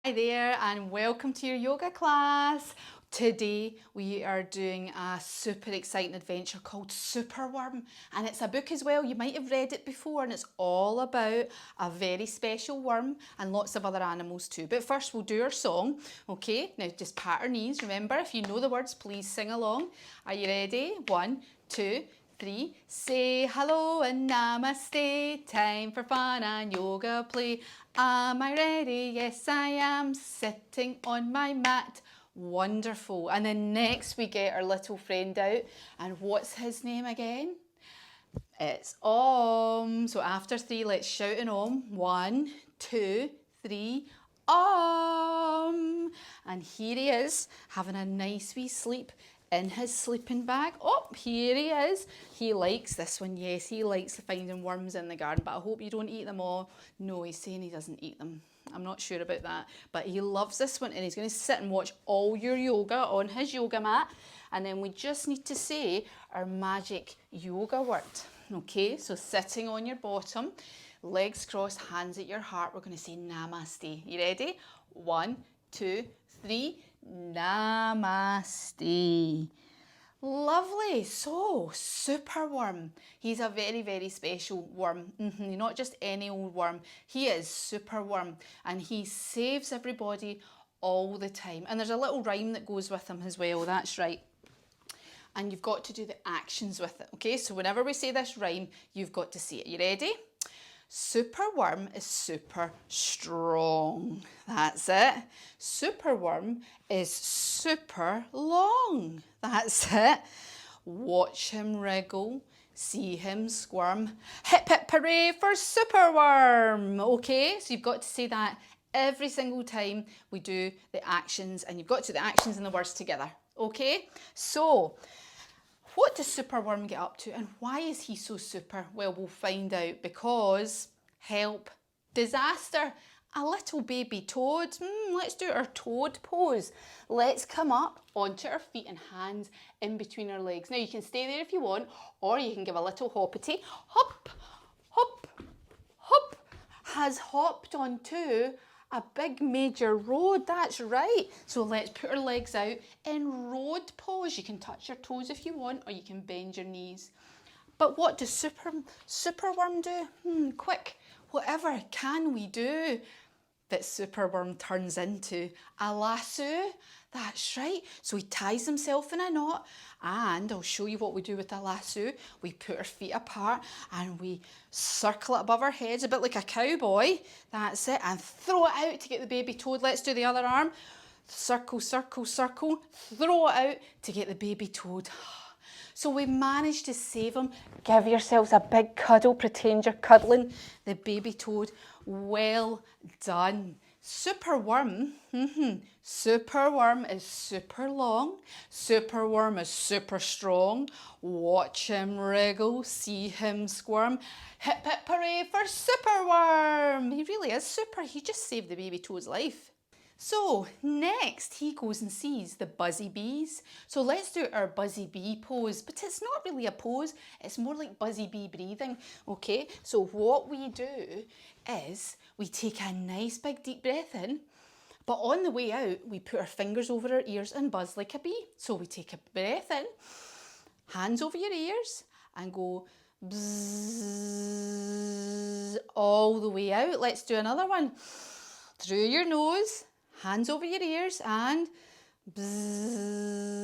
Hi there and welcome to your yoga class. Today we are doing a super exciting adventure called Superworm, and it's a book as well. You might have read it before, and it's all about a very special worm and lots of other animals too. But first we'll do our song. Okay, now just pat our knees. Remember, if you know the words, please sing along. Are you ready? 1, 2, 3, say hello and namaste. Time for fun and yoga play. Am I ready? Yes, I am. Sitting on my mat. Wonderful. And then next we get our little friend out. And what's his name again? It's Om. So after 3, let's shout an Om. 1, 2, 3. Om. And here he is, having a nice wee sleep in his sleeping bag. Oh, here he is. He likes this one. Yes, he likes finding worms in the garden, but I hope you don't eat them all. No, he's saying he doesn't eat them. I'm not sure about that, but he loves this one, and he's going to sit and watch all your yoga on his yoga mat. And then we just need to say our magic yoga word. Okay, so sitting on your bottom, legs crossed, hands at your heart, we're going to say namaste. You ready? 1, 2, 3. Namaste. Lovely. So, Superworm. He's a very, very special worm. Not just any old worm. He is Superworm, and he saves everybody all the time. And there's a little rhyme that goes with him as well. That's right. And you've got to do the actions with it. Okay, so whenever we say this rhyme, you've got to say it. You ready? Superworm is super strong. That's it. Superworm is super long. That's it. Watch him wriggle, see him squirm. Hip hip hooray for Superworm. Okay, so you've got to say that every single time we do the actions, and you've got to do the actions and the words together. Okay, so what does Superworm get up to, and why is he so super? Well, we'll find out, because help, disaster, a little baby toad. Let's do our toad pose. Let's come up onto our feet and hands in between our legs. Now you can stay there if you want, or you can give a little hoppity. Hop, hop, hop. Has hopped onto a big major road. That's right. So let's put our legs out in road pose. You can touch your toes if you want, or you can bend your knees. But what does Superworm do? Quick, whatever can we do that Superworm turns into? A lasso. That's right. So he ties himself in a knot, and I'll show you what we do with the lasso. We put our feet apart and we circle it above our heads, a bit like a cowboy. That's it. And throw it out to get the baby toad. Let's do the other arm. Circle, circle, circle. Throw it out to get the baby toad. So we managed to save him. Give yourselves a big cuddle. Pretend you're cuddling the baby toad. Well done. Superworm. Superworm is super long. Superworm is super strong. Watch him wriggle. See him squirm. Hip hip hooray for Superworm. He really is super. He just saved the baby toad's life. So next he goes and sees the Buzzy bees. So let's do our Buzzy bee pose, but it's not really a pose, it's more like Buzzy bee breathing. Okay, so what we do is we take a nice big deep breath in, but on the way out we put our fingers over our ears and buzz like a bee. So we take a breath in, hands over your ears, and go bzzz all the way out. Let's do another one. Through your nose, hands over your ears, and bzzz.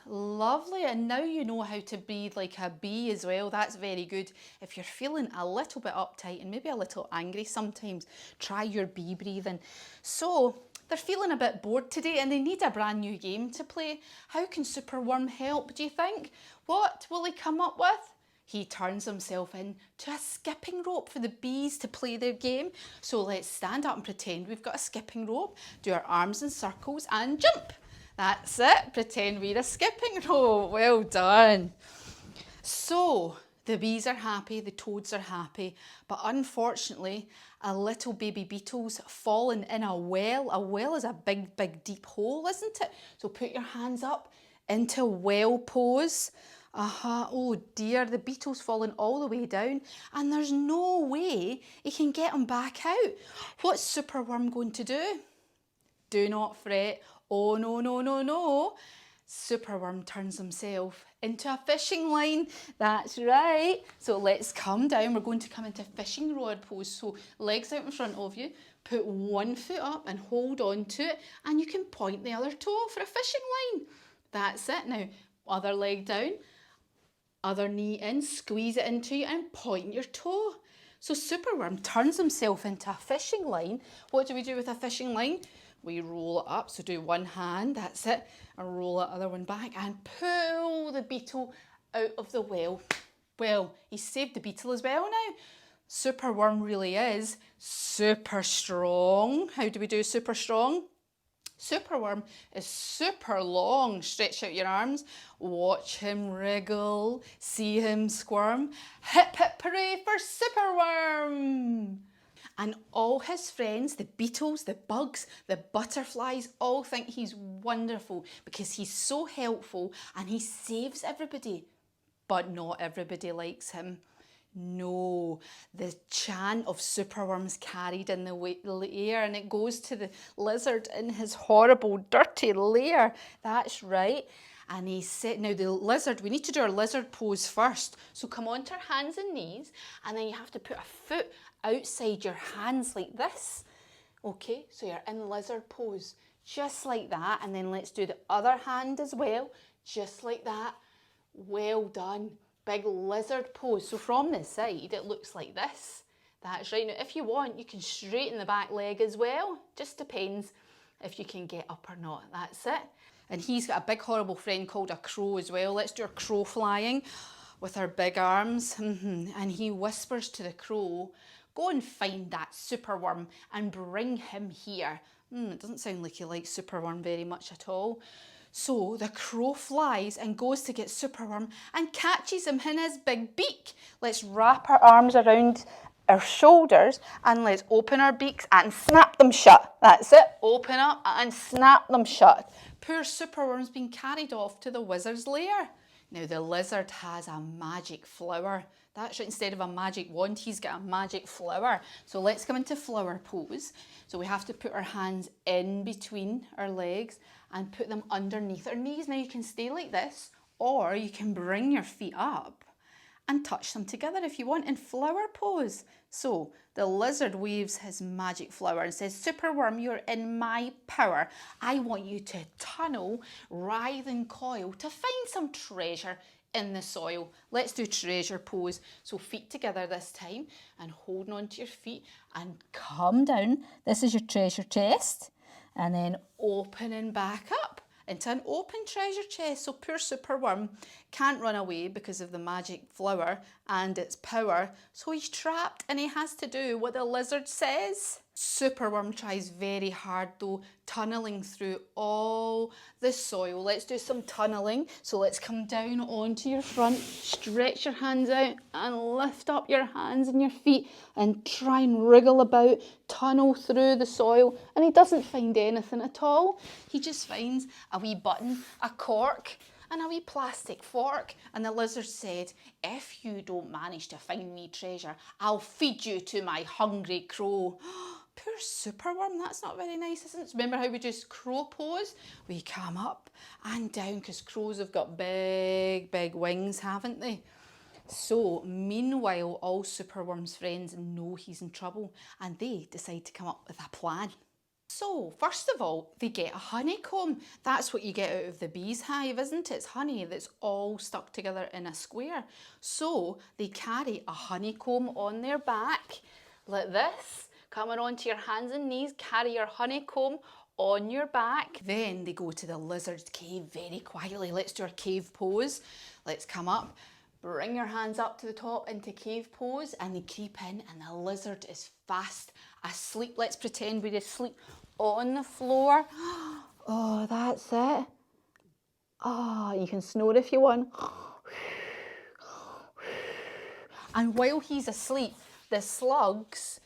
Lovely. And now you know how to breathe like a bee as well. That's very good. If you're feeling a little bit uptight and maybe a little angry sometimes, try your bee breathing. So they're feeling a bit bored today and they need a brand new game to play. How can Superworm help, do you think? What will he come up with? He turns himself into a skipping rope for the bees to play their game. So let's stand up and pretend we've got a skipping rope, do our arms in circles and jump. That's it, pretend we're a skipping rope. Well done. So the bees are happy, the toads are happy, but unfortunately a little baby beetle's fallen in a well. A well is a big, big deep hole, isn't it? So put your hands up into well pose. Oh dear, the beetle's fallen all the way down and there's no way he can get him back out. What's Superworm going to do? Do not fret. Oh no, no, no, no. Superworm turns himself into a fishing line. That's right. So let's come down. We're going to come into fishing rod pose. So legs out in front of you. Put one foot up and hold on to it. And you can point the other toe for a fishing line. That's it. Now, other leg down. Other knee in, squeeze it into you and point your toe. So Superworm turns himself into a fishing line. What do we do with a fishing line? We roll it up, so do one hand, that's it, and roll the other one back and pull the beetle out of the well. Well, he saved the beetle as well now. Superworm really is super strong. How do we do super strong? Superworm is super long. Stretch out your arms. Watch him wriggle. See him squirm. Hip hip hooray for Superworm! And all his friends, the beetles, the bugs, the butterflies, all think he's wonderful because he's so helpful and he saves everybody. But not everybody likes him. No, the chant of Superworm's carried in the air and it goes to the lizard in his horrible, dirty lair. That's right. And he said, now the lizard, we need to do our lizard pose first. So come onto our hands and knees and then you have to put a foot outside your hands like this. Okay, so you're in lizard pose, just like that. And then let's do the other hand as well, just like that. Well done. Big lizard pose. So from the side, it looks like this. That's right. Now, if you want, you can straighten the back leg as well. Just depends if you can get up or not. That's it. And he's got a big horrible friend called a crow as well. Let's do our crow flying with our big arms. And he whispers to the crow, go and find that Superworm and bring him here. It doesn't sound like he likes Superworm very much at all. So the crow flies and goes to get Superworm and catches him in his big beak. Let's wrap our arms around our shoulders and let's open our beaks and snap them shut. That's it. Open up and snap them shut. Poor Superworm's been carried off to the wizard's lair. Now the lizard has a magic flower. That's right, instead of a magic wand, he's got a magic flower. So let's come into flower pose. So we have to put our hands in between our legs and put them underneath our knees. Now you can stay like this, or you can bring your feet up and touch them together if you want in flower pose. So the lizard waves his magic flower and says, Superworm, you're in my power. I want you to tunnel, writhe and coil to find some treasure in the soil. Let's do treasure pose. So feet together this time and holding on to your feet and come down. This is your treasure chest and then opening back up into an open treasure chest. So poor Superworm can't run away because of the magic flower and its power. So he's trapped and he has to do what the lizard says. Superworm tries very hard though, tunnelling through all the soil. Let's do some tunnelling. So let's come down onto your front, stretch your hands out and lift up your hands and your feet and try and wriggle about, tunnel through the soil. And he doesn't find anything at all. He just finds a wee button, a cork, and a wee plastic fork. And the lizard said, if you don't manage to find me treasure, I'll feed you to my hungry crow. Poor Superworm, that's not very nice, isn't it? Remember how we just crow pose? We come up and down because crows have got big, big wings, haven't they? So, meanwhile, all Superworm's friends know he's in trouble and they decide to come up with a plan. So, first of all, they get a honeycomb. That's what you get out of the bee's hive, isn't it? It's honey that's all stuck together in a square. So, they carry a honeycomb on their back, like this. Coming onto your hands and knees, carry your honeycomb on your back. Then they go to the lizard's cave very quietly. Let's do our cave pose. Let's come up. Bring your hands up to the top into cave pose and they creep in and the lizard is fast asleep. Let's pretend we're asleep on the floor. Oh, that's it. Oh, you can snore if you want. And while he's asleep, the slugs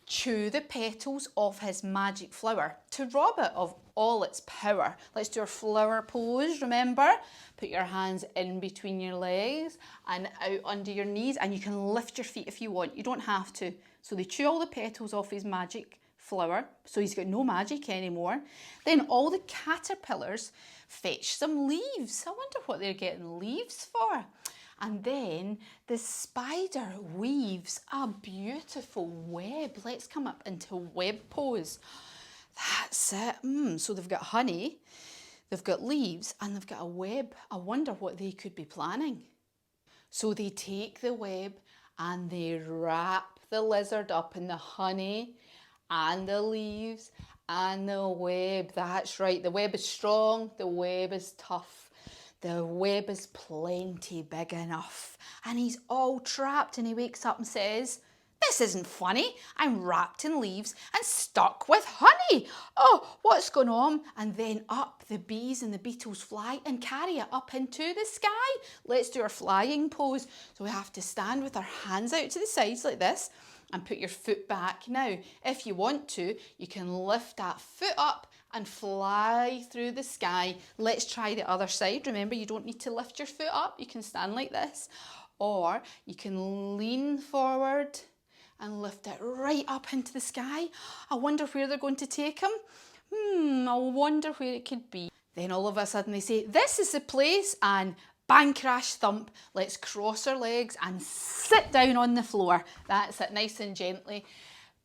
chew the petals off his magic flower to rob it of all its power. Let's do our flower pose, remember? Put your hands in between your legs and out under your knees, and you can lift your feet if you want. You don't have to. So they chew all the petals off his magic flower, so he's got no magic anymore. Then all the caterpillars fetch some leaves. I wonder what they're getting leaves for. And then the spider weaves a beautiful web. Let's come up into web pose. That's it. So they've got honey, they've got leaves, and they've got a web. I wonder what they could be planning. So they take the web and they wrap the lizard up in the honey and the leaves and the web. That's right, the web is strong, the web is tough. The web is plenty big enough. And he's all trapped, and he wakes up and says, "This isn't funny. I'm wrapped in leaves and stuck with honey. Oh, what's going on?" And then up the bees and the beetles fly and carry it up into the sky. Let's do our flying pose. So we have to stand with our hands out to the sides like this and put your foot back. Now, if you want to, you can lift that foot up and fly through the sky. Let's try the other side. Remember, you don't need to lift your foot up. You can stand like this, or you can lean forward and lift it right up into the sky. I wonder where they're going to take him. I wonder where it could be. Then all of a sudden they say, "This is the place," and bang, crash, thump. Let's cross our legs and sit down on the floor. That's it, nice and gently.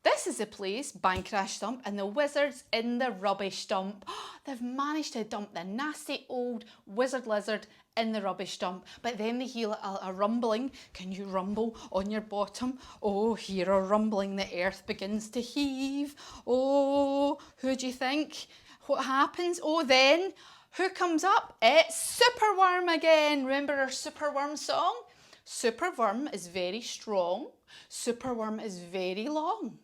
This is the place, bang, crash, thump, and the wizard's in the rubbish dump. They've managed to dump the nasty old wizard lizard in the rubbish dump, but then they hear a rumbling. Can you rumble on your bottom? Oh, hear a rumbling, the earth begins to heave. Oh, who do you think? What happens? Oh, then, who comes up? It's Superworm again. Remember our Superworm song? Superworm is very strong. Superworm is very long.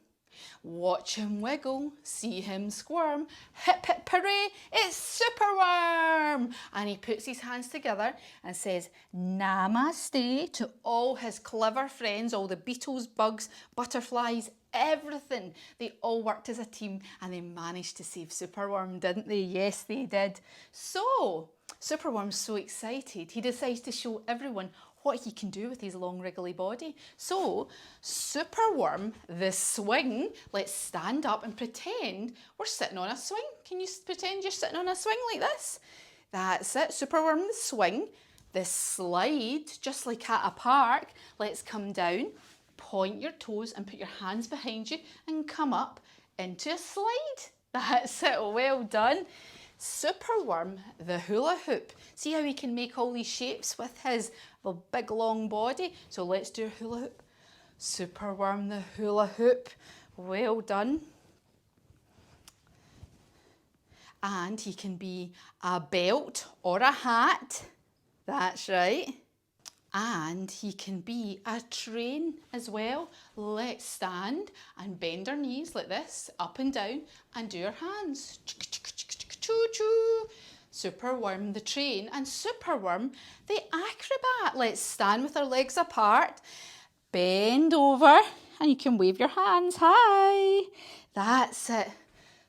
Watch him wiggle, see him squirm. Hip hip hooray, it's Superworm! And he puts his hands together and says namaste to all his clever friends, all the beetles, bugs, butterflies, everything. They all worked as a team and they managed to save Superworm, didn't they? Yes, they did. So, Superworm's so excited, he decides to show everyone what he can do with his long wriggly body. So, Superworm, the swing, let's stand up and pretend we're sitting on a swing. Can you pretend you're sitting on a swing like this? That's it, Superworm, the swing. The slide, just like at a park, let's come down, point your toes and put your hands behind you and come up into a slide. That's it, well done. Superworm, the hula hoop. See how he can make all these shapes with his big long body? So let's do a hula hoop. Superworm, the hula hoop. Well done. And he can be a belt or a hat. That's right. And he can be a train as well. Let's stand and bend our knees like this, up and down, and do our hands. Choo-choo. Superworm, the train, and Superworm, the acrobat. Let's stand with our legs apart, bend over, and you can wave your hands. Hi. That's it.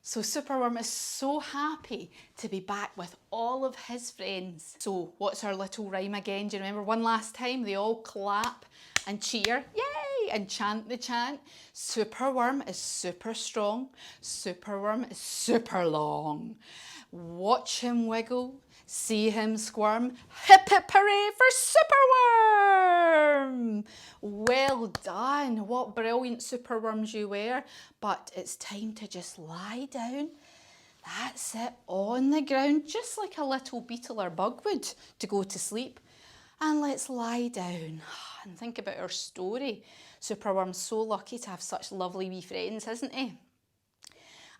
So Superworm is so happy to be back with all of his friends. So what's our little rhyme again? Do you remember one last time? They all clap and cheer, yay, and chant the chant. Superworm is super strong. Superworm is super long. Watch him wiggle, see him squirm. Hip hip hooray for Superworm! Well done. What brilliant Superworms you were. But it's time to just lie down. That's it, on the ground, just like a little beetle or bug would, to go to sleep. And let's lie down and think about our story. Superworm's so lucky to have such lovely wee friends, isn't he?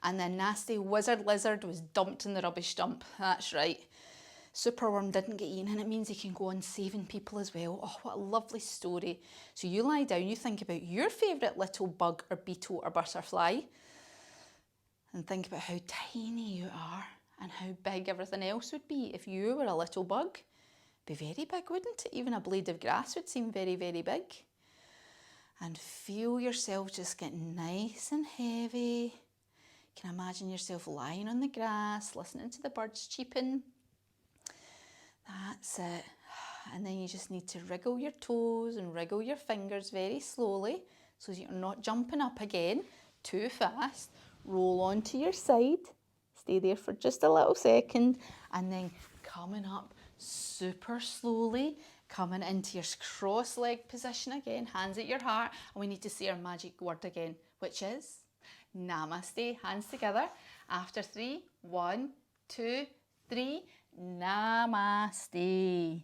And the nasty wizard lizard was dumped in the rubbish dump. That's right. Superworm didn't get eaten, and it means he can go on saving people as well. Oh, what a lovely story. So you lie down, you think about your favourite little bug or beetle or butterfly, and think about how tiny you are and how big everything else would be if you were a little bug. Be very big, wouldn't it? Even a blade of grass would seem very, very big. and feel yourself just getting nice and heavy. You can imagine yourself lying on the grass, listening to the birds cheeping. That's it. And then you just need to wriggle your toes and wriggle your fingers very slowly so that you're not jumping up again too fast. Roll onto your side. Stay there for just a little second, and then coming up super slowly, coming into your cross leg position again, hands at your heart, and we need to say our magic word again, which is namaste. Hands together. After 3, 1, 2, 3, namaste.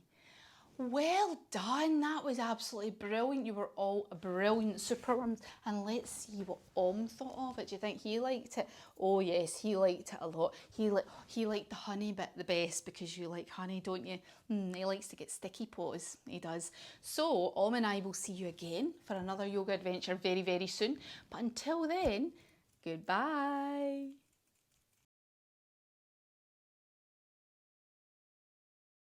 Well done, that was absolutely brilliant. You were all brilliant superworms. And let's see what Om thought of it. Do you think he liked it? Oh yes, he liked it a lot. He liked the honey bit the best because you like honey, don't you? He likes to get sticky paws, he does. So Om and I will see you again for another yoga adventure very, very soon. But until then, goodbye.